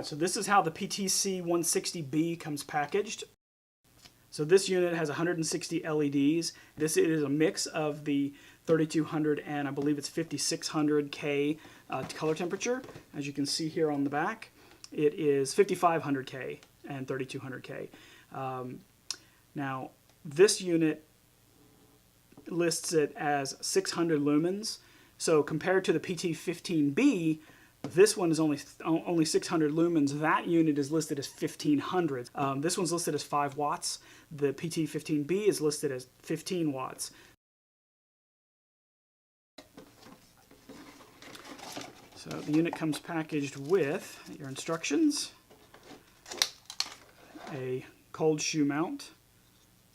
Alright, so this is how the PT-C-160B comes packaged. So this unit has 160 LEDs. This is a mix of the 3200 and I believe it's 5600K color temperature. As you can see here on the back, it is 5500K and 3200K. Now, this unit lists it as 600 lumens. So compared to the PT-15B, this one is only 600 lumens. That unit is listed as 1500. This one's listed as 5 watts. The PT-15B is listed as 15 watts. So the unit comes packaged with your instructions, a cold shoe mount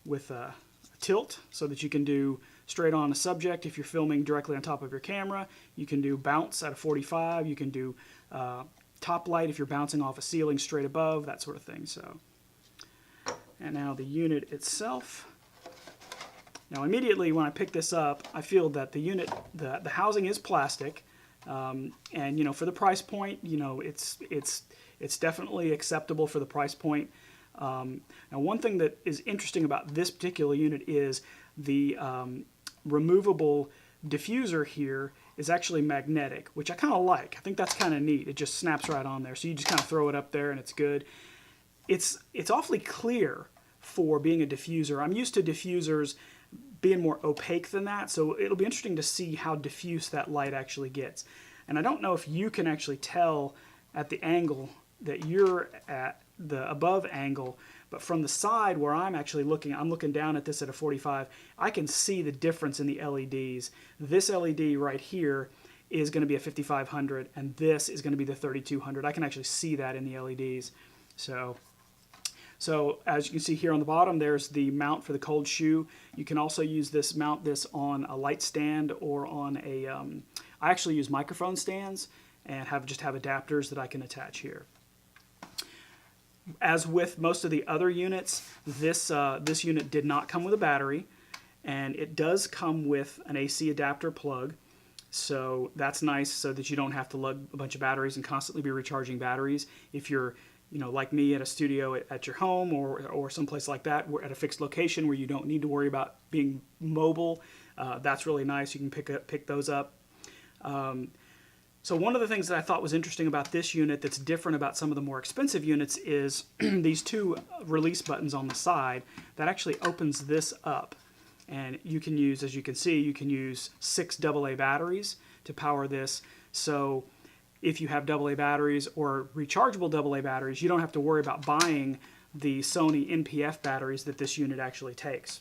with a tilt so that you can do straight on a subject if you're filming directly on top of your camera. You can do bounce at a 45. You can do top light if you're bouncing off a ceiling straight above, that sort of thing. So, and now the unit itself. Now immediately when I pick this up, I feel that the unit, the housing is plastic, and you know, for the price point, you know, it's definitely acceptable for the price point. Now one thing that is interesting about this particular unit is the removable diffuser here is actually magnetic, which I kind of like. I think that's kind of neat. It just snaps right on there, so you just kind of throw it up there and it's good. It's awfully clear for being a diffuser. I'm used to diffusers being more opaque than that, so it'll be interesting to see how diffuse that light actually gets. And I don't know if you can actually tell at the angle that you're at, the above angle, but from the side where I'm actually looking, I'm looking down at this at a 45, I can see the difference in the LEDs. This LED right here is going to be a 5500 and this is going to be the 3200. I can actually see that in the LEDs. So as you can see here on the bottom, there's the mount for the cold shoe. You can also use this, mount this on a light stand or on a, I actually use microphone stands and just have adapters that I can attach here. As with most of the other units, this unit did not come with a battery, and it does come with an AC adapter plug. So that's nice, so that you don't have to lug a bunch of batteries and constantly be recharging batteries. If you're, you know, like me at a studio at your home or someplace like that, at a fixed location where you don't need to worry about being mobile, that's really nice. You can pick those up. So one of the things that I thought was interesting about this unit that's different about some of the more expensive units is these two release buttons on the side that actually opens this up. And you can use, as you can see, you can use 6 AA batteries to power this. So if you have AA batteries or rechargeable AA batteries, you don't have to worry about buying the Sony NPF batteries that this unit actually takes.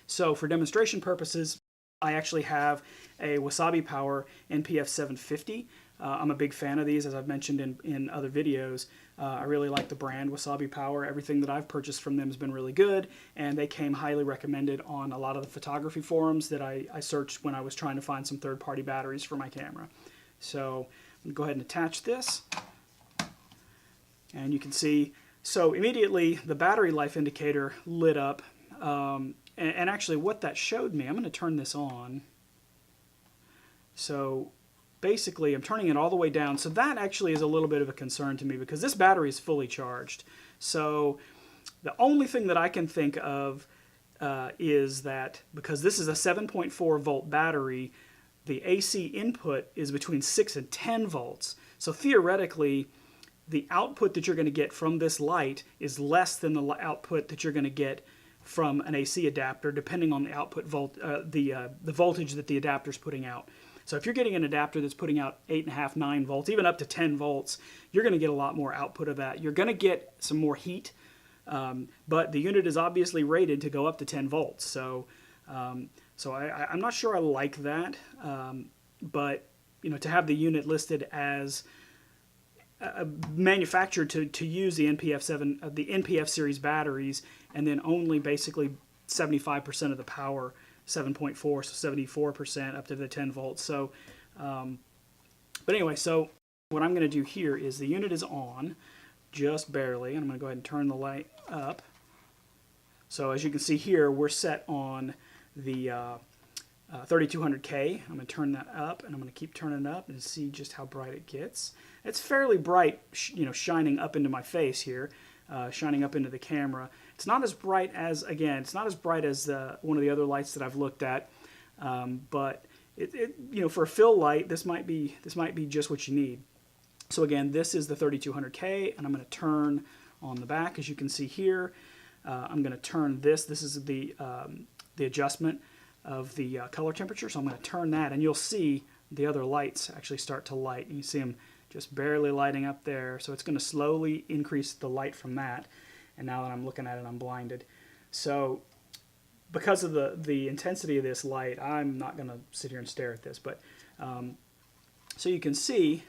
So for demonstration purposes, I actually have a Wasabi Power NPF 750. I'm a big fan of these, as I've mentioned in other videos. I really like the brand Wasabi Power. Everything that I've purchased from them has been really good, and they came highly recommended on a lot of the photography forums that I searched when I was trying to find some third-party batteries for my camera. So I'm going to go ahead and attach this, and you can see, so immediately the battery life indicator lit up. And actually what that showed me, I'm going to turn this on. So basically I'm turning it all the way down. So that actually is a little bit of a concern to me because this battery is fully charged. So the only thing that I can think of is that because this is a 7.4 volt battery, the AC input is between 6 and 10 volts. So theoretically, the output that you're going to get from this light is less than the output that you're going to get from an AC adapter, depending on the output the voltage that the adapter is putting out. So if you're getting an adapter that's putting out 8.5, 9 volts, even up to 10 volts, you're going to get a lot more output of that. You're going to get some more heat, but the unit is obviously rated to go up to 10 volts. So, I'm not sure I like that, but you know, to have the unit listed as manufactured to use the NPF series batteries, and then only basically 75% of the power, 7.4, so 74% up to the 10 volts. So, but anyway, so what I'm going to do here is the unit is on, just barely, and I'm going to go ahead and turn the light up. So as you can see here, we're set on the 3200K. I'm going to turn that up, and I'm going to keep turning it up and see just how bright it gets. It's fairly bright, shining up into my face here, shining up into the camera. It's not as bright as, again, it's not as bright as one of the other lights that I've looked at, but for a fill light, this might be just what you need. So again, this is the 3200K, and I'm going to turn on the back, as you can see here. I'm going to turn this. This is the adjustment of the color temperature, so I'm going to turn that, and you'll see the other lights actually start to light. And you see them just barely lighting up there, so it's going to slowly increase the light from that. And now that I'm looking at it, I'm blinded. So because of the intensity of this light, I'm not going to sit here and stare at this, but so you can see,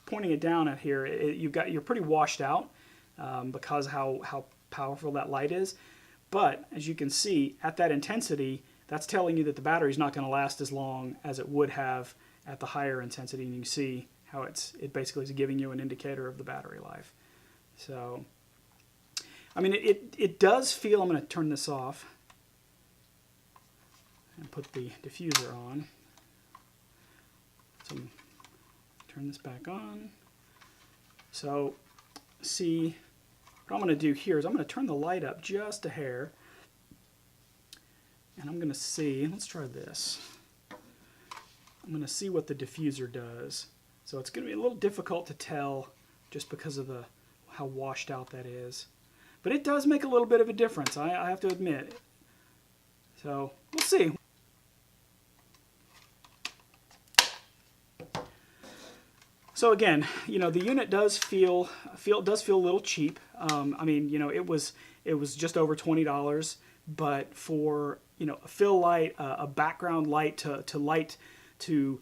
pointing it down at here, you're pretty washed out because how powerful that light is. But as you can see, at that intensity, that's telling you that the battery's not going to last as long as it would have at the higher intensity, and you can see how it basically is giving you an indicator of the battery life. So, I mean, it does feel. I'm going to turn this off and put the diffuser on. So, turn this back on. So, see, what I'm going to do here is I'm going to turn the light up just a hair. And I'm going to see, let's try this. I'm going to see what the diffuser does. So it's going to be a little difficult to tell just because of how washed out that is. But it does make a little bit of a difference, I have to admit. So we'll see. So again, the unit does feel a little cheap. I mean, it was just over $20, but for a fill light, a background light to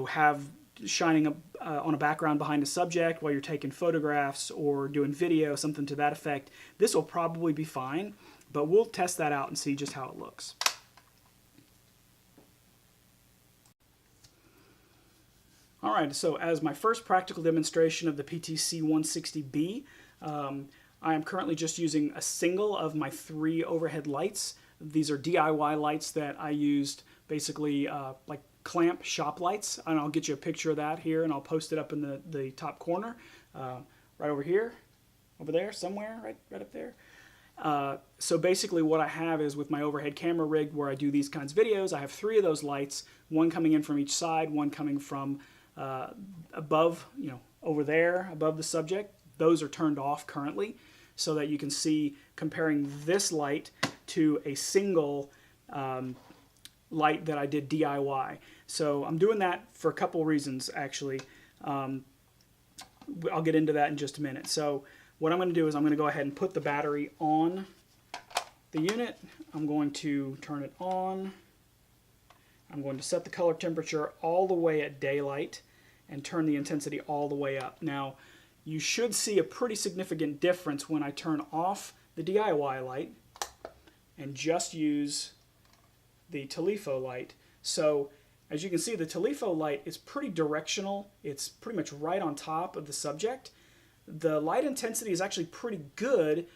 have shining up on a background behind a subject while you're taking photographs or doing video, something to that effect, this will probably be fine. But we'll test that out and see just how it looks. All right, so as my first practical demonstration of the PT-C-160B, I am currently just using a single of my 3 overhead lights. These are DIY lights that I used basically like clamp shop lights, and I'll get you a picture of that here, and I'll post it up in the top corner, right over here, over there, somewhere, right up there. So basically what I have is with my overhead camera rig where I do these kinds of videos, I have 3 of those lights, one coming in from each side, one coming from above, over there, above the subject. Those are turned off currently so that you can see comparing this light to a single light that I did DIY. So I'm doing that for a couple reasons, actually. I'll get into that in just a minute. So what I'm going to do is I'm going to go ahead and put the battery on the unit. I'm going to turn it on. I'm going to set the color temperature all the way at daylight and turn the intensity all the way up. Now, you should see a pretty significant difference when I turn off the DIY light and just use the Tolifo light. So as you can see, the Tolifo light is pretty directional. It's pretty much right on top of the subject. The light intensity is actually pretty good,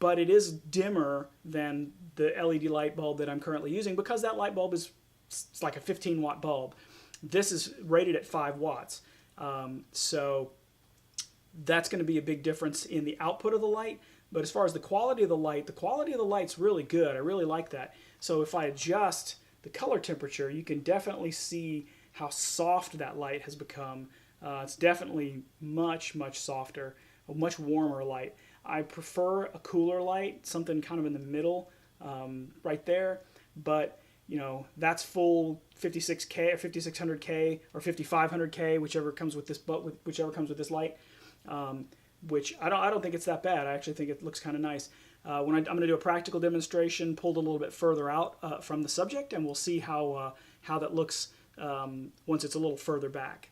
but it is dimmer than the LED light bulb that I'm currently using because that light bulb is like a 15-watt bulb. This is rated at 5 watts. So that's going to be a big difference in the output of the light. But as far as the quality of the light's really good. I really like that. So if I adjust the color temperature, you can definitely see how soft that light has become. It's definitely much, much softer, a much warmer light. I prefer a cooler light, something kind of in the middle, right there. But that's full 56K or 5600K or 5500K, whichever comes with this light. Which I don't think it's that bad. I actually think it looks kind of nice. I'm going to do a practical demonstration pulled a little bit further out from the subject, and we'll see how that looks once it's a little further back.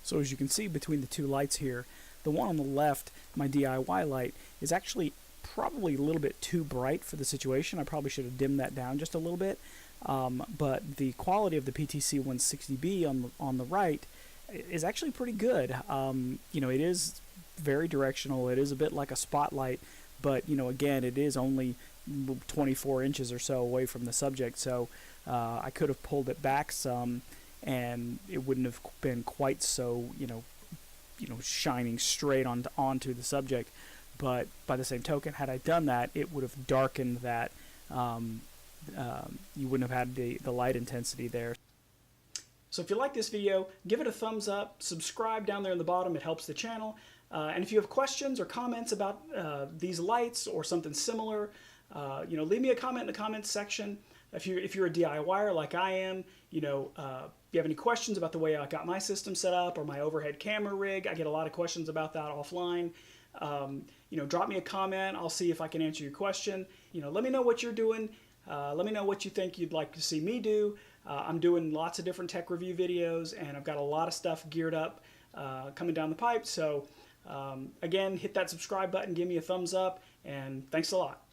So as you can see between the two lights here, the one on the left, my DIY light, is actually probably a little bit too bright for the situation. I probably should have dimmed that down just a little bit. But the quality of the PT-C-160B on the right is actually pretty good. It is very directional. It is a bit like a spotlight, but again, it is only 24 inches or so away from the subject, so I could have pulled it back some, and it wouldn't have been quite so shining straight onto the subject. But by the same token, had I done that, it would have darkened that. You wouldn't have had the light intensity there. So if you like this video, give it a thumbs up, subscribe down there in the bottom, it helps the channel. And if you have questions or comments about these lights or something similar, leave me a comment in the comments section. If you're a DIYer like I am, if you have any questions about the way I got my system set up or my overhead camera rig, I get a lot of questions about that offline. Drop me a comment. I'll see if I can answer your question. Let me know what you're doing. Let me know what you think you'd like to see me do. I'm doing lots of different tech review videos, and I've got a lot of stuff geared up coming down the pipe. So again, hit that subscribe button, give me a thumbs up, and thanks a lot.